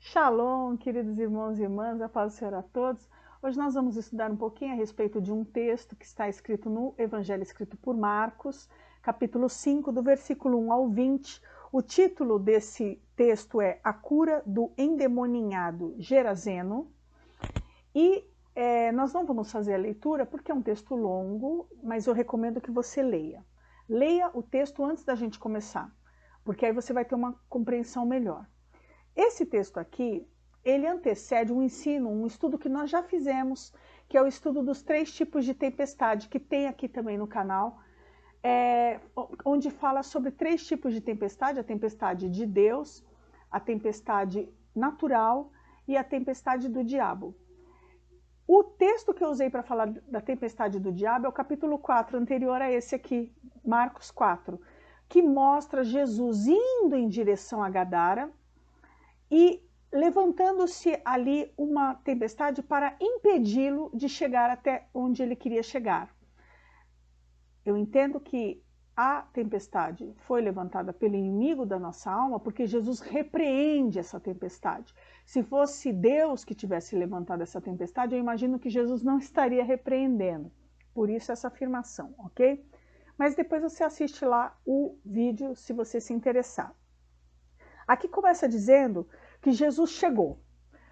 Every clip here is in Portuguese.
Shalom, queridos irmãos e irmãs, a paz do Senhor a todos. Hoje nós vamos estudar um pouquinho a respeito de um texto que está escrito no Evangelho escrito por Marcos, capítulo 5, do versículo 1 ao 20. O título desse texto é A Cura do Endemoninhado Gerazeno. E nós não vamos fazer a leitura porque é um texto longo, mas eu recomendo que você leia. Leia o texto antes da gente começar, porque aí você vai ter uma compreensão melhor. Esse texto aqui, ele antecede um ensino, um estudo que nós já fizemos, que é o estudo dos 3 tipos de tempestade, que tem aqui também no canal, onde fala sobre 3 tipos de tempestade: a tempestade de Deus, a tempestade natural e a tempestade do diabo. O texto que eu usei para falar da tempestade do diabo é o capítulo 4, anterior a esse aqui, Marcos 4, que mostra Jesus indo em direção a Gadara, e levantando-se ali uma tempestade para impedi-lo de chegar até onde ele queria chegar. Eu entendo que a tempestade foi levantada pelo inimigo da nossa alma, porque Jesus repreende essa tempestade. Se fosse Deus que tivesse levantado essa tempestade, eu imagino que Jesus não estaria repreendendo. Por isso essa afirmação, ok? Mas depois você assiste lá o vídeo se você se interessar. Aqui começa dizendo que Jesus chegou.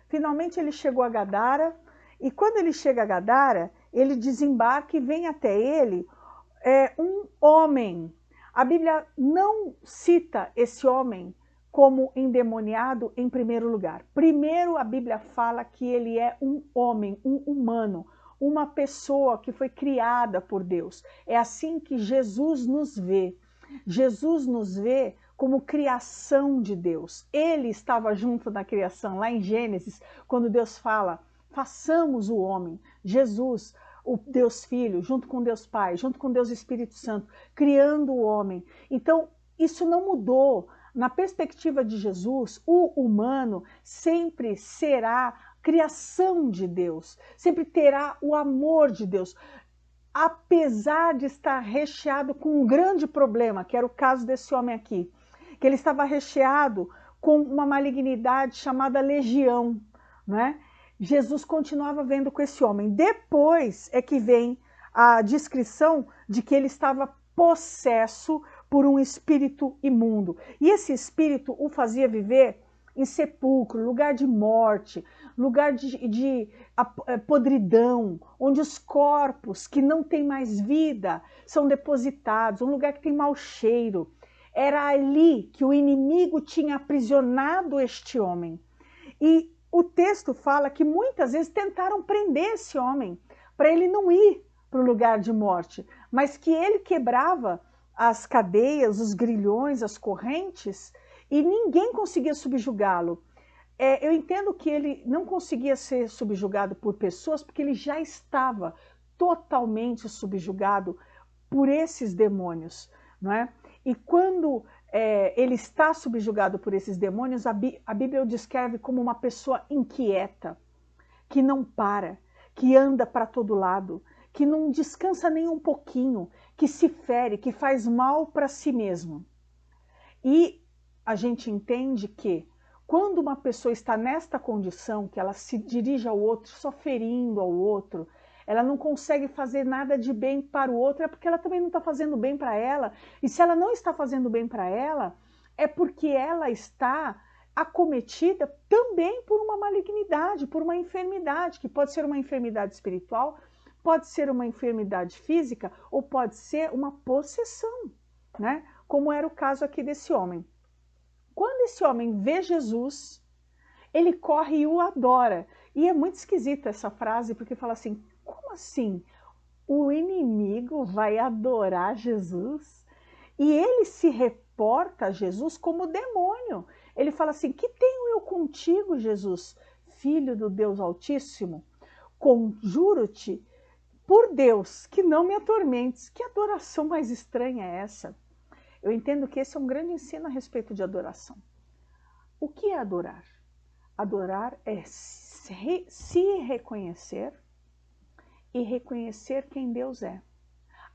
Finalmente ele chegou a Gadara, e quando ele chega a Gadara, ele desembarca e vem até ele um homem. A Bíblia não cita esse homem como endemoniado em primeiro lugar. Primeiro a Bíblia fala que ele é um homem, um humano, uma pessoa que foi criada por Deus. É assim que Jesus nos vê. Jesus nos vê como criação de Deus. Ele estava junto na criação, lá em Gênesis, quando Deus fala, façamos o homem. Jesus, o Deus Filho, junto com Deus Pai, junto com Deus Espírito Santo, criando o homem. Então, isso não mudou. Na perspectiva de Jesus, o humano sempre será criação de Deus, sempre terá o amor de Deus, apesar de estar recheado com um grande problema, que era o caso desse homem aqui, que ele estava recheado com uma malignidade chamada legião, né? Jesus continuava vendo com esse homem. Depois é que vem a descrição de que ele estava possesso por um espírito imundo. E esse espírito o fazia viver em sepulcro, lugar de morte, lugar de podridão, onde os corpos que não têm mais vida são depositados, um lugar que tem mau cheiro. Era ali que o inimigo tinha aprisionado este homem. E o texto fala que muitas vezes tentaram prender esse homem para ele não ir para o lugar de morte, mas que ele quebrava as cadeias, os grilhões, as correntes, e ninguém conseguia subjugá-lo. Eu entendo que ele não conseguia ser subjugado por pessoas, porque ele já estava totalmente subjugado por esses demônios, não é? E quando ele está subjugado por esses demônios, a Bíblia o descreve como uma pessoa inquieta, que não para, que anda para todo lado, que não descansa nem um pouquinho, que se fere, que faz mal para si mesmo. E a gente entende que quando uma pessoa está nesta condição, que ela se dirige ao outro, só ferindo ao outro, ela não consegue fazer nada de bem para o outro, é porque ela também não está fazendo bem para ela. E se ela não está fazendo bem para ela, é porque ela está acometida também por uma malignidade, por uma enfermidade, que pode ser uma enfermidade espiritual, pode ser uma enfermidade física, ou pode ser uma possessão, né? Como era o caso aqui desse homem. Quando esse homem vê Jesus, ele corre e o adora. E é muito esquisita essa frase, porque fala assim, como assim? O inimigo vai adorar Jesus? E ele se reporta a Jesus como demônio. Ele fala assim, que tenho eu contigo, Jesus, filho do Deus Altíssimo? Conjuro-te por Deus que não me atormentes. Que adoração mais estranha é essa? Eu entendo que esse é um grande ensino a respeito de adoração. O que é adorar? Adorar é se reconhecer e reconhecer quem Deus é.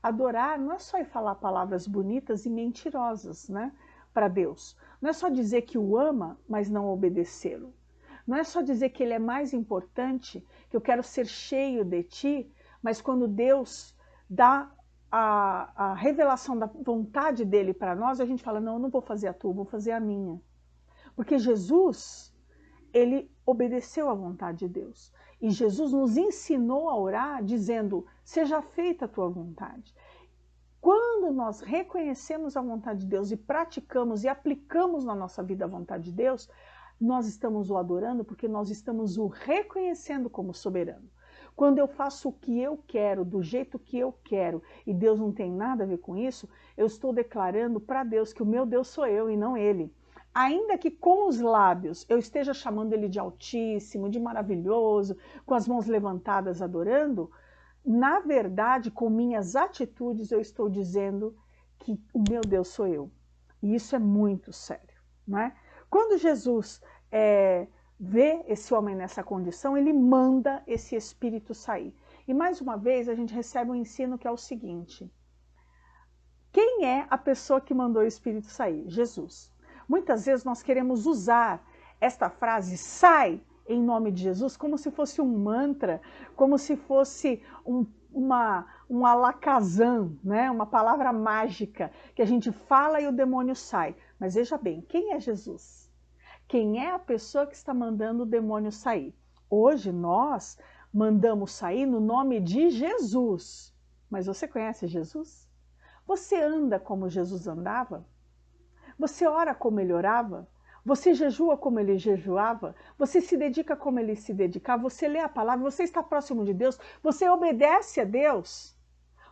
Adorar não é só ir falar palavras bonitas e mentirosas, né, para Deus. Não é só dizer que o ama, mas não obedecê-lo. Não é só dizer que ele é mais importante, que eu quero ser cheio de ti, mas quando Deus dá a revelação da vontade dele para nós, a gente fala, não, eu não vou fazer a tua, vou fazer a minha. Porque Jesus, ele obedeceu à vontade de Deus. E Jesus nos ensinou a orar dizendo, seja feita a tua vontade. Quando nós reconhecemos a vontade de Deus e praticamos e aplicamos na nossa vida a vontade de Deus, nós estamos o adorando porque nós estamos o reconhecendo como soberano. Quando eu faço o que eu quero, do jeito que eu quero, e Deus não tem nada a ver com isso, eu estou declarando para Deus que o meu Deus sou eu e não ele. Ainda que com os lábios eu esteja chamando ele de altíssimo, de maravilhoso, com as mãos levantadas adorando, na verdade, com minhas atitudes, eu estou dizendo que o meu Deus sou eu. E isso é muito sério, não é? Quando Jesus vê esse homem nessa condição, ele manda esse espírito sair. E mais uma vez, a gente recebe um ensino que é o seguinte. Quem é a pessoa que mandou o espírito sair? Jesus. Muitas vezes nós queremos usar esta frase, sai, em nome de Jesus, como se fosse um mantra, como se fosse um alakazam, né? Uma palavra mágica, que a gente fala e o demônio sai. Mas veja bem, quem é Jesus? Quem é a pessoa que está mandando o demônio sair? Hoje nós mandamos sair no nome de Jesus. Mas você conhece Jesus? Você anda como Jesus andava? Você ora como ele orava? Você jejua como ele jejuava? Você se dedica como ele se dedicava? Você lê a palavra? Você está próximo de Deus? Você obedece a Deus?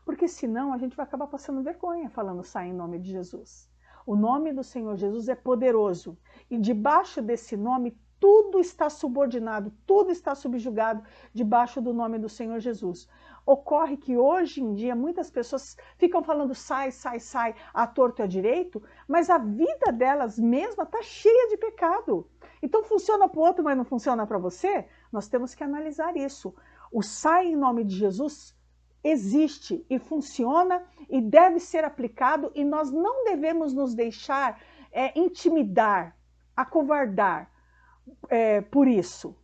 Porque senão a gente vai acabar passando vergonha falando sai em nome de Jesus. O nome do Senhor Jesus é poderoso. E debaixo desse nome tudo está subordinado, tudo está subjugado debaixo do nome do Senhor Jesus. Ocorre que hoje em dia muitas pessoas ficam falando sai, sai, sai, à torto e à direito, mas a vida delas mesma está cheia de pecado. Então funciona para o outro, mas não funciona para você? Nós temos que analisar isso. O sai em nome de Jesus existe e funciona e deve ser aplicado e nós não devemos nos deixar intimidar, acovardar por isso.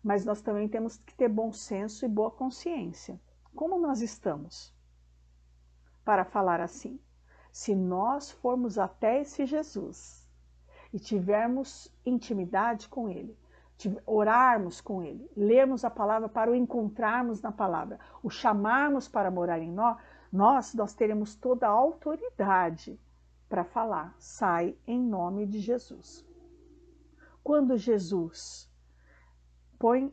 Mas nós também temos que ter bom senso e boa consciência. Como nós estamos para falar assim? Se nós formos até esse Jesus e tivermos intimidade com ele, orarmos com ele, lermos a palavra para o encontrarmos na palavra, o chamarmos para morar em nós teremos toda a autoridade para falar, sai em nome de Jesus. Quando Jesus põe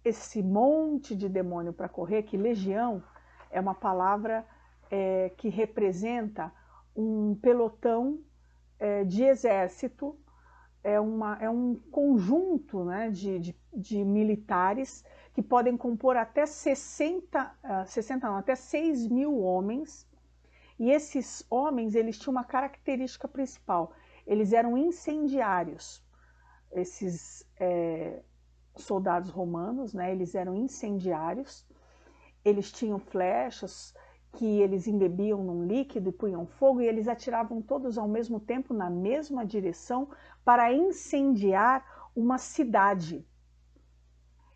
esse monte de demônio para correr, que legião é uma palavra que representa um pelotão de exército, é um conjunto, né, de militares que podem compor até 6 mil homens, e esses homens eles tinham uma característica principal, eles eram incendiários, esses soldados romanos, né, eles eram incendiários, eles tinham flechas que eles embebiam num líquido e punham fogo, e eles atiravam todos ao mesmo tempo na mesma direção para incendiar uma cidade.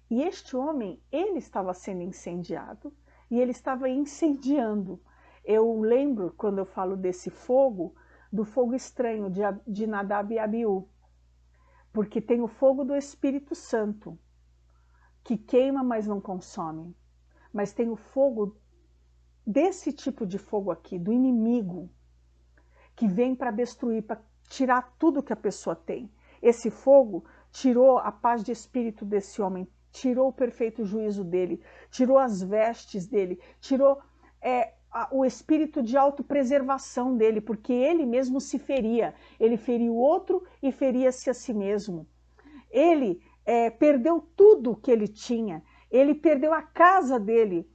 E este homem, ele estava sendo incendiado e ele estava incendiando. Eu lembro, quando eu falo desse fogo, do fogo estranho de Nadab e Abiú, porque tem o fogo do Espírito Santo, que queima, mas não consome. Mas tem o fogo desse tipo de fogo aqui, do inimigo, que vem para destruir, para tirar tudo que a pessoa tem. Esse fogo tirou a paz de espírito desse homem, tirou o perfeito juízo dele, tirou as vestes dele, tirou o espírito de autopreservação dele, porque ele mesmo se feria. Ele feria o outro e feria-se a si mesmo. Ele perdeu tudo que ele tinha, ele perdeu a casa dele.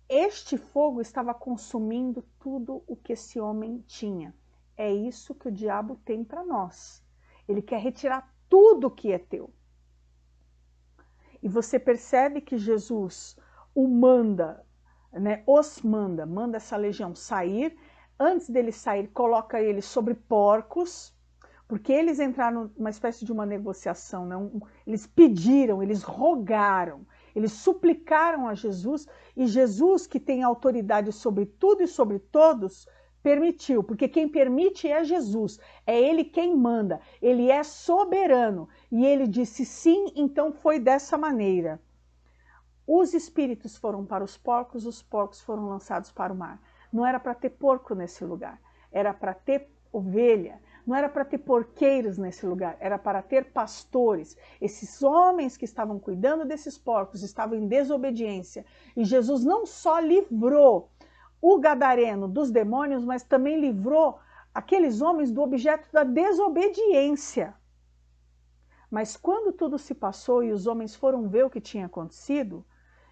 Este fogo estava consumindo tudo o que esse homem tinha. É isso que o diabo tem para nós. Ele quer retirar tudo que é teu. E você percebe que Jesus o manda, né, manda essa legião sair. Antes dele sair, coloca ele sobre porcos. porque eles entraram numa espécie de uma negociação, né? Eles pediram, eles rogaram, eles suplicaram a Jesus, e Jesus, que tem autoridade sobre tudo e sobre todos, permitiu, porque quem permite é Jesus, é Ele quem manda, Ele é soberano, e Ele disse sim, então foi dessa maneira. Os espíritos foram para os porcos foram lançados para o mar. Não era para ter porco nesse lugar, era para ter ovelha. Não era para ter porqueiros nesse lugar, era para ter pastores. Esses homens que estavam cuidando desses porcos estavam em desobediência. E Jesus não só livrou o gadareno dos demônios, mas também livrou aqueles homens do objeto da desobediência. Mas quando tudo se passou e os homens foram ver o que tinha acontecido,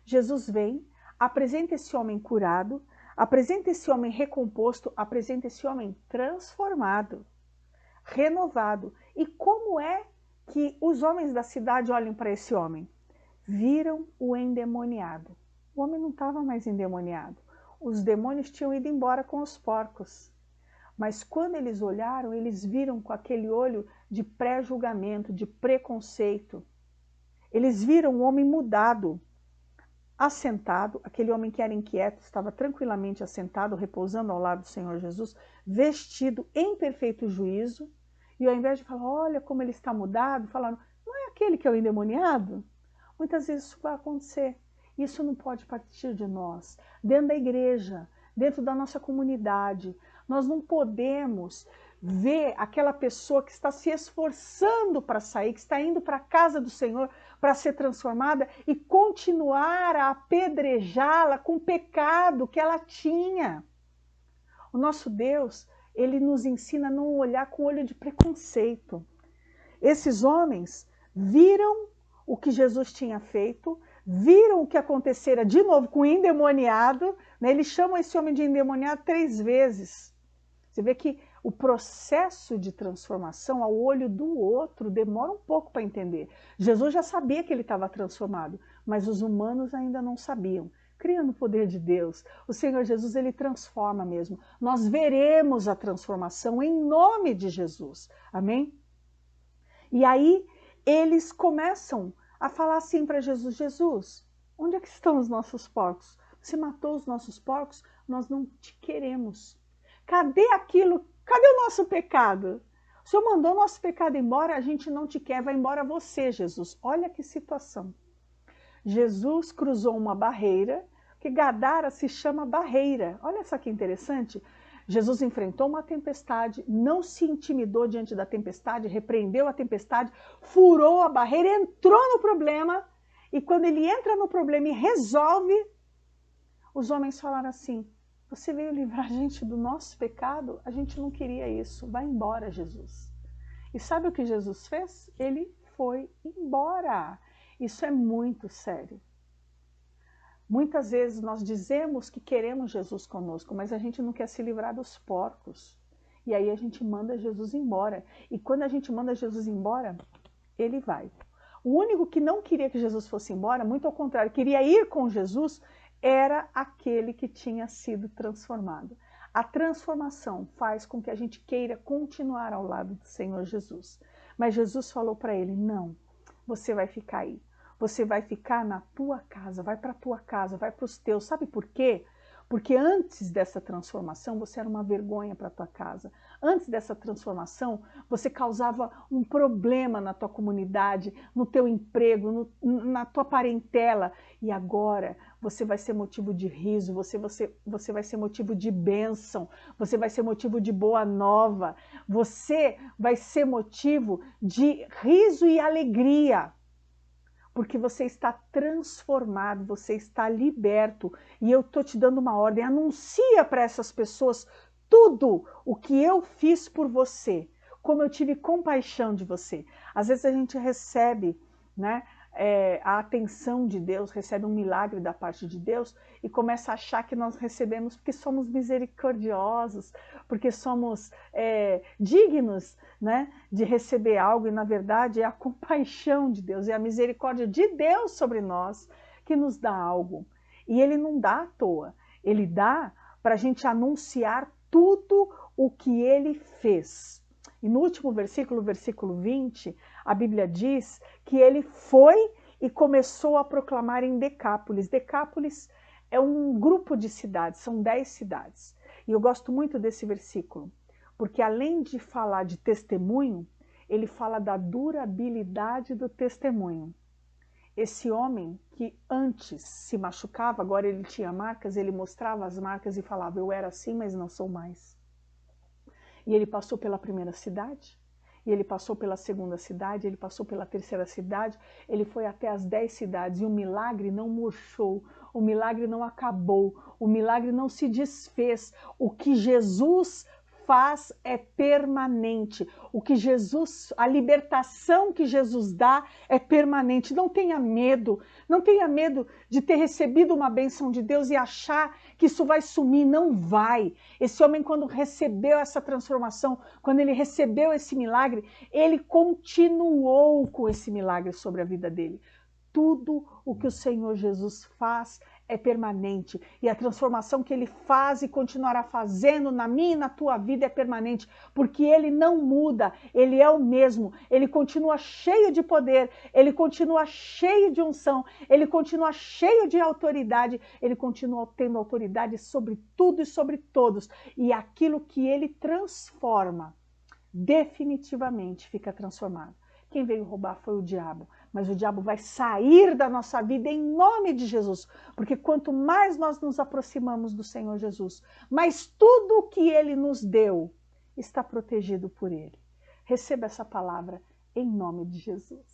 Jesus vem, apresenta esse homem curado, apresenta esse homem recomposto, apresenta esse homem transformado, renovado. E como é que os homens da cidade olham para esse homem? Viram o endemoniado. O homem não estava mais endemoniado. Os demônios tinham ido embora com os porcos. Mas quando eles olharam, eles viram com aquele olho de pré-julgamento, de preconceito. Eles viram o homem mudado, assentado, aquele homem que era inquieto, estava tranquilamente assentado, repousando ao lado do Senhor Jesus, vestido em perfeito juízo, e ao invés de falar, olha como ele está mudado, falaram, não é aquele que é o endemoniado? Muitas vezes isso vai acontecer. Isso não pode partir de nós, dentro da igreja, dentro da nossa comunidade. Nós não podemos ver aquela pessoa que está se esforçando para sair, que está indo para a casa do Senhor para ser transformada e continuar a apedrejá-la com o pecado que ela tinha. O nosso Deus, ele nos ensina a não olhar com olho de preconceito. Esses homens viram o que Jesus tinha feito, viram o que acontecera de novo com o endemoniado, né? Eles chamam esse homem de endemoniado 3 vezes. Você vê que o processo de transformação ao olho do outro demora um pouco para entender. Jesus já sabia que ele estava transformado, mas os humanos ainda não sabiam. Cria no poder de Deus. O Senhor Jesus, ele transforma mesmo. Nós veremos a transformação em nome de Jesus. Amém? E aí eles começam a falar assim para Jesus, Jesus, onde é que estão os nossos porcos? Você matou os nossos porcos? Nós não te queremos. Cadê aquilo? Cadê o nosso pecado? O Senhor mandou o nosso pecado embora, a gente não te quer, vai embora você, Jesus. Olha que situação. Jesus cruzou uma barreira, que Gadara se chama barreira. Olha só que interessante. Jesus enfrentou uma tempestade, não se intimidou diante da tempestade, repreendeu a tempestade, furou a barreira, entrou no problema, e quando ele entra no problema e resolve, os homens falaram assim, você veio livrar a gente do nosso pecado? A gente não queria isso, vai embora, Jesus. E sabe o que Jesus fez? Ele foi embora. Isso é muito sério. Muitas vezes nós dizemos que queremos Jesus conosco, mas a gente não quer se livrar dos porcos. E aí a gente manda Jesus embora. E quando a gente manda Jesus embora, ele vai. O único que não queria que Jesus fosse embora, muito ao contrário, queria ir com Jesus, era aquele que tinha sido transformado. A transformação faz com que a gente queira continuar ao lado do Senhor Jesus. Mas Jesus falou para ele, não, você vai ficar aí. Você vai ficar na tua casa, vai para a tua casa, vai para os teus. Sabe por quê? Porque antes dessa transformação, você era uma vergonha para a tua casa. Antes dessa transformação, você causava um problema na tua comunidade, no teu emprego, na tua parentela. E agora você vai ser motivo de riso, você vai ser motivo de bênção, você vai ser motivo de boa nova, você vai ser motivo de riso e alegria. Porque você está transformado, você está liberto. E eu estou te dando uma ordem, anuncia para essas pessoas tudo o que eu fiz por você, como eu tive compaixão de você. Às vezes a gente recebe, né, a atenção de Deus, recebe um milagre da parte de Deus e começa a achar que nós recebemos porque somos misericordiosos, porque somos dignos, né, de receber algo, e na verdade é a compaixão de Deus, é a misericórdia de Deus sobre nós que nos dá algo. E Ele não dá à toa, Ele dá para a gente anunciar tudo o que Ele fez. E no último versículo, versículo 20, a Bíblia diz que ele foi e começou a proclamar em Decápolis. Decápolis é um grupo de cidades, são 10 cidades. E eu gosto muito desse versículo, porque além de falar de testemunho, ele fala da durabilidade do testemunho. Esse homem que antes se machucava, agora ele tinha marcas, ele mostrava as marcas e falava, eu era assim, mas não sou mais. E ele passou pela primeira cidade, e ele passou pela segunda cidade, ele passou pela terceira cidade, ele foi até as 10 cidades, e o milagre não murchou, o milagre não acabou, o milagre não se desfez. O que Jesus faz é permanente. O que Jesus, a libertação que Jesus dá é permanente. Não tenha medo de ter recebido uma bênção de Deus e achar que isso vai sumir. Não vai. Esse homem, quando recebeu essa transformação, quando ele recebeu esse milagre, ele continuou com esse milagre sobre a vida dele. Tudo o que o Senhor Jesus faz é permanente. E a transformação que ele faz e continuará fazendo na minha e na tua vida é permanente, porque ele não muda, ele é o mesmo, ele continua cheio de poder, ele continua cheio de unção, ele continua cheio de autoridade, ele continua tendo autoridade sobre tudo e sobre todos. E aquilo que ele transforma, definitivamente fica transformado. Quem veio roubar foi o diabo, mas o diabo vai sair da nossa vida em nome de Jesus, porque quanto mais nós nos aproximamos do Senhor Jesus, mais tudo o que Ele nos deu está protegido por Ele. Receba essa palavra em nome de Jesus.